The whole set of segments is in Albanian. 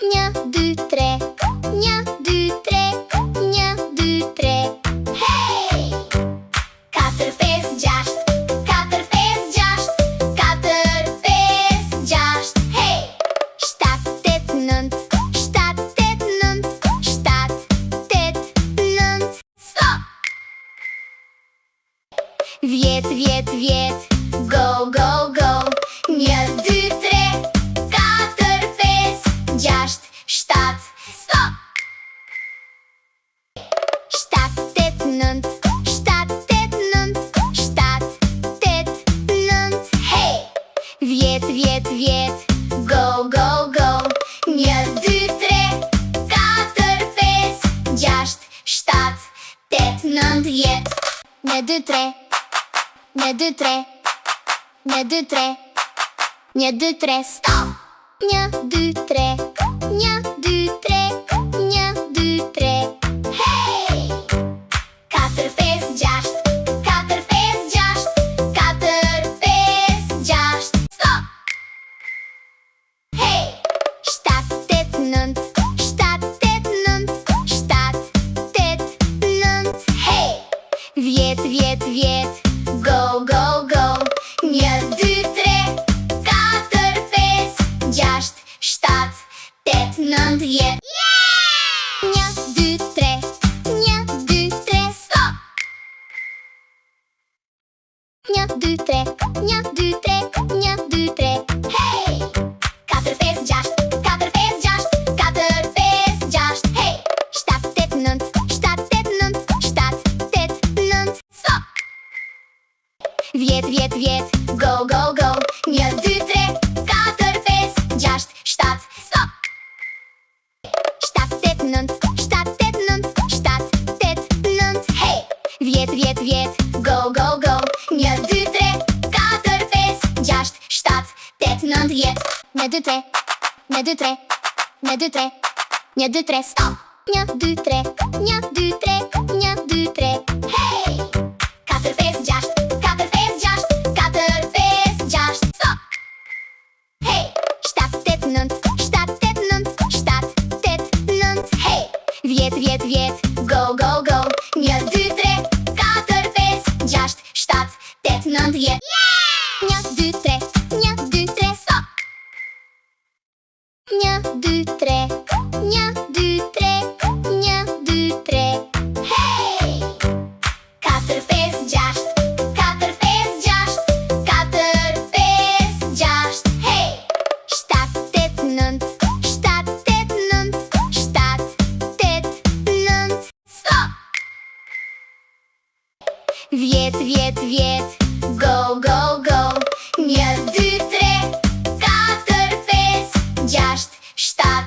1, 2, 3. 1, 2, 3. 1, 2, 3. Hey! 4, 5, 6. 4, 5, 6. 4, 5, 6. Hey! 7, 8, 9. 7, 8, 9. 7, 8, 9. Stop! Vjet, vjet, vjet. Go, go, go. 1, 2, 3. 4, 5, 6, 7. Stop! 7, 8, 9. 7, 8, 9. 7, 8, 9. Hey! Vjet, vjet, vjet. Go, go, go. 1, 2, 3. 4, 5, 6, 7, 8, 9, 10. 1, 2, 3. 1, 2, 3. 1, 2, 3. 1, 2, 3. Stop! 1, 2, 3. 1, 2, 3. 1, 2, 3. Hey! 4, 5, 6. 4, 5, 6. 4, 5, 6. Stop! Hey! 7, 8, 9. 7, 8, 9. 7, 8, 9. Hey! Vjet, vjet, vjet. Go, go, go. 1, 2, 3. 4, 5, 6, 7, 8, 9, 10. 1, 2, 3. 1, 2, 3. Stop! 1, 2, 3. 1, 2, 3. 1, 2, 3. Hey! 4, 5, 6. 4, 5, 6. 4, 5, 6. Hey! 7, 8, 9. 7, 8, 9. 7, 8, 9. Stop! Vjet, vjet, vjet. Go, go, go. 1, 2, 3. 4, 5, 6, 7. Stop! 7, 8, 9. 7, 8, 9. 7, 8, 9. Hey! Vjet, vjet, vjet. Go, go, go. 1, 2, 3. 4, 5, 6, 7, 8, 9, 10. 1, 2, 3. 1, 2, 3. 1, 2, 3. 1, 2, 3. Stop! 1, 2, 3. 1, 2, 3. 1, 2, 3. Hey! 4, 5, 6. 4, 5, 6. 4, 5, 6. Stop! Hey! 7, 8, 9. 7, 8, 9. 7, 8, 9. Hey! Vjet, vjet, vjet. Go, go, go. 1, 2, 3. 4, 5, 6, 7, 8, 9, 10. 1, 2, 3. 1, 2, 3. Stop! 1, 2, 3. 1, 2, 3. 1, 2, 3. Hey! 4, 5, 6. 4, 5, 6. 4, 5, 6. Hey! 7, 8, 9. 7, 8, 9. 7, 8, 9. Stop! Vjet, vjet, vjet. Go, go, go. 1, 2, 3. 4, 5, 6, 7. Stop!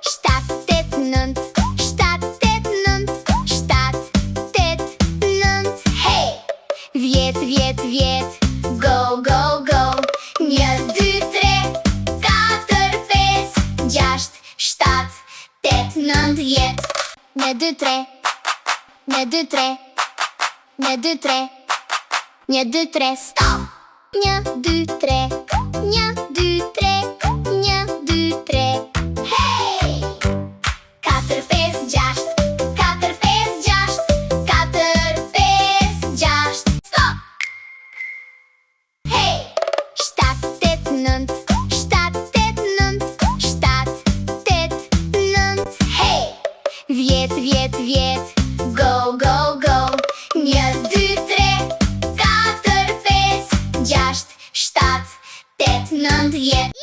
7, 8, 9. 7, 8, 9. 7, 8, 9. Hey! Vjet, vjet, vjet. Go, go, go. 1, 2, 3. 4, 5, 6, 7, 8, 9, 10. 1, 2, 3. 1, 2, 3. 1, 2, 3. 1, 2, 3. Stop! 1, 2, 3. 1, 2, 3. 1, 2, 3. Hey! 4, 5, 6. 4, 5, 6. 4, 5, 6. Stop! Hey! 7, 8, 9. 7, 8, 9. 7, 8, 9. Hey! Vjet, vjet, vjet. Go, go, go. 1, 2, 3. 4, 5, 6, 7, 8, 9, 10.